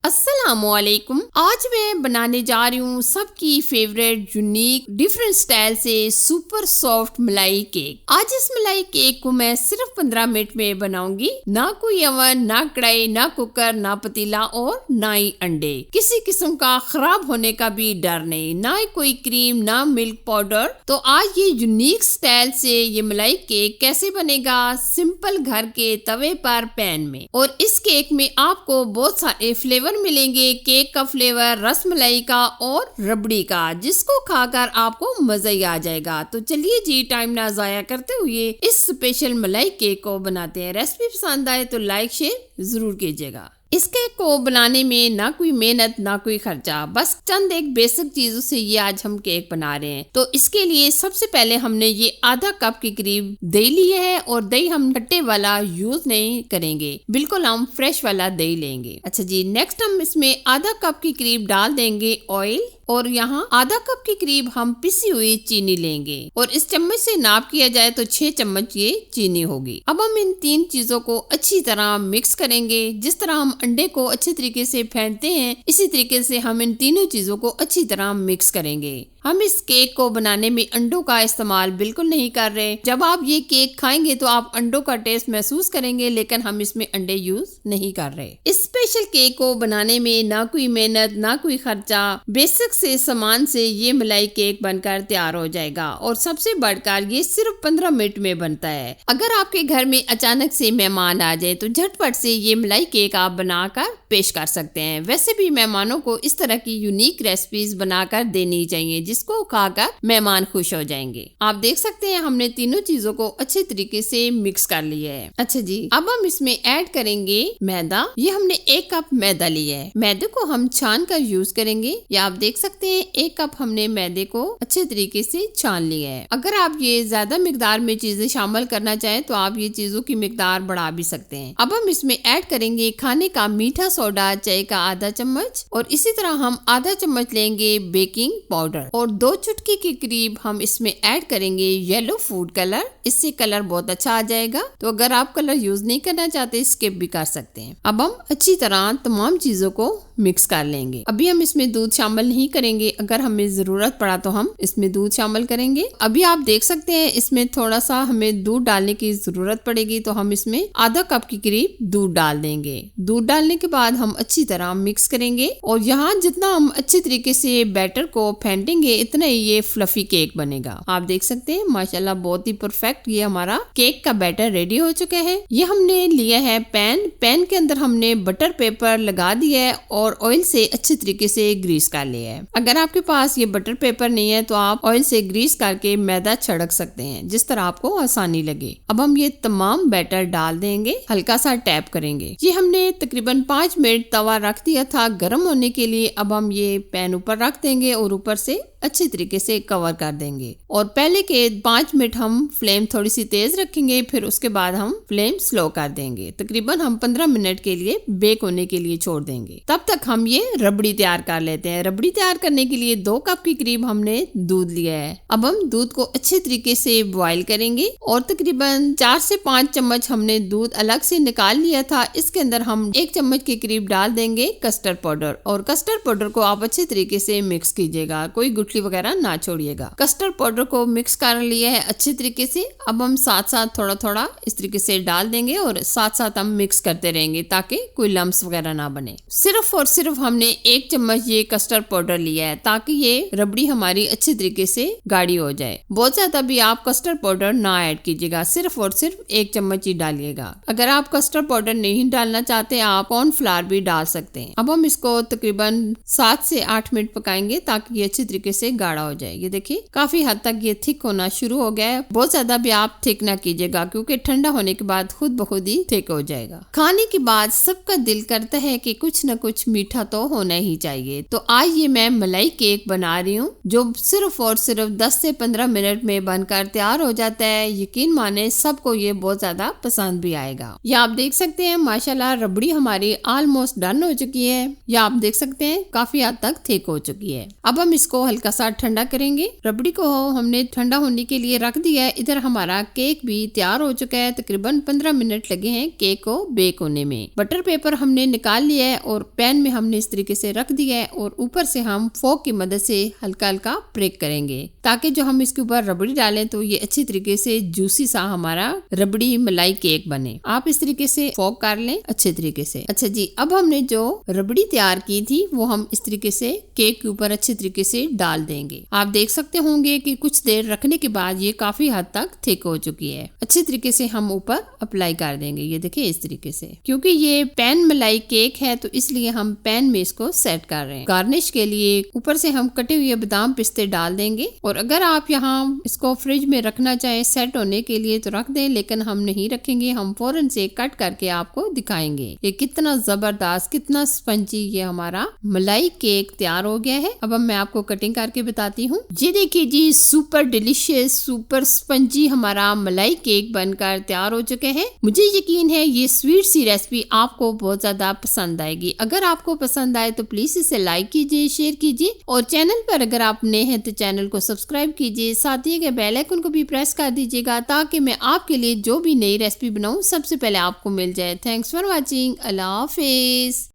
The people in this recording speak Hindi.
अस्सलामुअलैकुम। आज मैं बनाने जा रही हूँ सबकी फेवरेट यूनिक डिफरेंट स्टाइल से सुपर सॉफ्ट मलाई केक। आज इस मलाई केक को मैं सिर्फ 15 मिनट में बनाऊंगी। ना कोई ओवन, ना कढ़ाई, ना कुकर, ना पतीला और ना ही अंडे। किसी किस्म का खराब होने का भी डर नहीं, ना ही कोई क्रीम, ना मिल्क पाउडर। तो आज ये यूनिक स्टाइल से ये मलाई केक कैसे बनेगा, सिंपल घर के तवे पर पैन में। और इस केक में आपको बहुत सारे फ्लेवर मिलेंगे। केक का फ्लेवर, रसमलाई का और रबड़ी का, जिसको खाकर आपको मजा ही आ जाएगा। तो चलिए जी, टाइम ना जाया करते हुए इस स्पेशल मलाई केक को बनाते हैं। रेसिपी पसंद आए तो लाइक शेयर जरूर कीजिएगा। इस केक को बनाने में ना कोई मेहनत, ना कोई खर्चा, बस चंद एक बेसिक चीजों से ये आज हम केक बना रहे हैं। तो इसके लिए सबसे पहले हमने ये आधा कप के करीब दही लिया है। और दही हम खट्टे वाला यूज नहीं करेंगे, बिल्कुल हम फ्रेश वाला दही लेंगे। अच्छा जी, नेक्स्ट हम इसमें आधा कप के करीब डाल देंगे ऑयल। और यहाँ आधा कप के करीब हम पिसी हुई चीनी लेंगे। और इस चम्मच से नाप किया जाए तो 6 चम्मच ये चीनी होगी। अब हम इन तीन चीजों को अच्छी तरह मिक्स करेंगे। जिस तरह हम अंडे को अच्छे तरीके से फेंटते हैं, इसी तरीके से हम इन तीनों चीजों को अच्छी तरह मिक्स करेंगे। हम इस केक को बनाने में अंडों का इस्तेमाल बिल्कुल नहीं कर रहे। जब आप ये केक खाएंगे तो आप अंडों का टेस्ट महसूस करेंगे, लेकिन हम इसमें अंडे यूज नहीं कर रहे। इस स्पेशल केक को बनाने में ना कोई मेहनत, ना कोई खर्चा, बेसिक से सामान से ये मलाई केक बनकर तैयार हो जाएगा। और सबसे बढ़कर ये सिर्फ 15 मिनट में बनता है। अगर आपके घर में अचानक से मेहमान आ जाए तो झटपट से ये मलाई केक आप बनाकर पेश कर सकते हैं। वैसे भी मेहमानों को इस तरह की यूनिक रेसिपीज बनाकर देनी चाहिए, जिसको खाकर मेहमान खुश हो जाएंगे। आप देख सकते हैं हमने तीनों चीजों को अच्छे तरीके से मिक्स कर लिया है। अच्छा जी, अब हम इसमें ऐड करेंगे मैदा। ये हमने 1 कप मैदा लिया है। मैदे को हम छान कर यूज करेंगे। या आप देख सकते हैं 1 कप हमने मैदे को अच्छे तरीके से छान लिया है। अगर आप ये ज्यादा मिकदार में चीजें शामिल करना चाहें तो आप ये चीजों की मिकदार बढ़ा भी सकते हैं। अब हम इसमें ऐड करेंगे खाने का मीठा सोडा, चाय का आधा चम्मच। और इसी तरह हम आधा चम्मच लेंगे बेकिंग पाउडर। और 2 चुटकी के करीब हम इसमें ऐड करेंगे येलो फूड कलर। इससे कलर बहुत अच्छा आ जाएगा। तो अगर आप कलर यूज नहीं करना चाहते, स्किप भी कर सकते हैं। अब हम अच्छी तरह तमाम चीजों को मिक्स कर लेंगे। अभी हम इसमें दूध शामिल नहीं करेंगे। अगर हमें जरूरत पड़ा तो हम इसमें दूध शामिल करेंगे। अभी आप देख सकते हैं इसमें थोड़ा सा हमें दूध डालने की जरूरत पड़ेगी, तो हम इसमें आधा कप के करीब दूध डाल देंगे। दूध डालने के बाद हम अच्छी तरह मिक्स करेंगे। और यहाँ जितना हम अच्छे तरीके से बैटर को फेंटेंगे, इतना ही ये फ्लफी केक बनेगा। आप देख सकते हैं माशाल्लाह बहुत ही परफेक्ट ये हमारा केक का बैटर रेडी हो चुका है। ये हमने लिया है पैन के अंदर हमने बटर पेपर लगा दिया है और ऑयल से अच्छे तरीके से ग्रीस कर लिया है। अगर आपके पास ये बटर पेपर नहीं है तो आप ऑयल से ग्रीस करके मैदा छिड़क सकते हैं, जिस तरह आपको आसानी लगे। अब हम ये तमाम बैटर डाल देंगे, हल्का सा टैप करेंगे। ये हमने तकरीबन 5 मिनट तवा रख दिया था गर्म होने के लिए। अब हम ये पैन ऊपर रख देंगे और ऊपर से अच्छे तरीके से कवर कर देंगे। और पहले के 5 मिनट हम फ्लेम थोड़ी सी तेज रखेंगे, फिर उसके बाद हम फ्लेम स्लो कर देंगे। तकरीबन हम 15 मिनट के लिए बेक होने के लिए छोड़ देंगे। तब तक हम ये रबड़ी तैयार कर लेते हैं। रबड़ी तैयार करने के लिए 2 कप के करीब हमने दूध लिया है। अब हम दूध को अच्छे तरीके से बॉईल करेंगे। और तकरीबन 4 से 5 चम्मच हमने दूध अलग से निकाल लिया था। इसके अंदर हम 1 चम्मच के करीब डाल देंगे कस्टर्ड पाउडर। और कस्टर्ड पाउडर को आप अच्छे तरीके से मिक्स कीजिएगा, कोई गुठली वगैरह ना छोड़िएगा। कस्टर्ड पाउडर को मिक्स कर लिया है अच्छे तरीके से। अब हम साथ साथ थोड़ा थोड़ा इस तरीके से डाल देंगे और साथ साथ हम मिक्स करते रहेंगे ताकि कोई लम्स वगैरह ना बने। सिर्फ और सिर्फ हमने 1 चम्मच ये कस्टर्ड पाउडर लिया है ताकि ये रबड़ी हमारी अच्छे तरीके से गाढ़ी हो जाए। बहुत ज्यादा भी आप कस्टर्ड पाउडर ना ऐड कीजिएगा, सिर्फ और सिर्फ 1 चम्मच ही डालिएगा। अगर आप कस्टर्ड पाउडर नहीं डालना चाहते, आप कॉर्नफ्लावर भी डाल सकते हैं। अब हम इसको तकरीबन 7 से 8 मिनट पकाएंगे ताकि ये अच्छे तरीके से गाढ़ा हो जाए। ये देखिए काफी हद तक ये थिक होना शुरू हो गया है। बहुत ज्यादा भी आप थिक ना कीजिएगा, क्योंकि ठंडा होने के बाद खुद ब खुद ही थिक हो जाएगा। खाने के बाद सबका दिल करता है कि कुछ न कुछ मीठा तो होना ही चाहिए। तो आज ये मैं मलाई केक बना रही हूँ, जो सिर्फ और सिर्फ 10 से 15 मिनट में बनकर तैयार हो जाता है। यकीन माने सबको ये बहुत ज्यादा पसंद भी आएगा। ये आप देख सकते हैं माशाल्लाह रबड़ी हमारी ऑलमोस्ट डन हो चुकी है। या आप देख सकते हैं काफी हद तक थिक हो चुकी है। अब हम इसको हल्का का साथ ठंडा करेंगे। रबड़ी को हमने ठंडा होने के लिए रख दिया है। इधर हमारा केक भी तैयार हो चुका है। तकरीबन 15 मिनट लगे हैं केक को बेक होने में। बटर पेपर हमने निकाल लिया है और पैन में हमने इस तरीके से रख दिया है और ऊपर से हम फोक की मदद से हल्का हल्का ब्रेक करेंगे ताकि जो हम इसके ऊपर रबड़ी डालें तो ये अच्छी तरीके से जूसी सा हमारा रबड़ी मलाई केक बने। आप इस तरीके से फोक कर लें अच्छे तरीके से। अच्छा जी, अब हमने जो रबड़ी तैयार की थी वो हम इस तरीके से केक के ऊपर अच्छे तरीके से डाल देंगे। आप देख सकते होंगे कि कुछ देर रखने के बाद ये काफी हद तक थिक हो चुकी है। अच्छे तरीके से हम ऊपर अप्लाई कर देंगे। ये देखिए इस तरीके से, क्योंकि ये पैन मलाई केक है तो इसलिए हम पैन में इसको सेट कर रहे हैं। गार्निश के लिए ऊपर से हम कटे हुए बादाम पिस्ते डाल देंगे और अगर आप यहाँ इसको फ्रिज में रखना चाहे सेट होने के लिए तो रख दें, लेकिन हम नहीं रखेंगे। हम फौरन से कट करके आपको दिखाएंगे ये कितना जबरदस्त, कितना स्पंजी ये हमारा मलाई केक तैयार हो गया है। अब मैं आपको कटिंग करके बताती हूँ। ये देखिए जी, सुपर डिलीशियस, सुपर स्पंजी हमारा मलाई केक बनकर तैयार हो चुके हैं। मुझे यकीन है ये स्वीट सी रेसिपी आपको बहुत ज्यादा पसंद आएगी। अगर आपको पसंद आए तो प्लीज इसे लाइक कीजिए, शेयर कीजिए और चैनल पर अगर आप नए हैं तो चैनल को सब्सक्राइब कीजिए। साथ ही बेल आइकन को भी प्रेस कर दीजिएगा ताकि मैं आपके लिए जो भी नई रेसिपी बनाऊं सबसे पहले आपको मिल जाए। Thanks for watching. Allah Hafiz.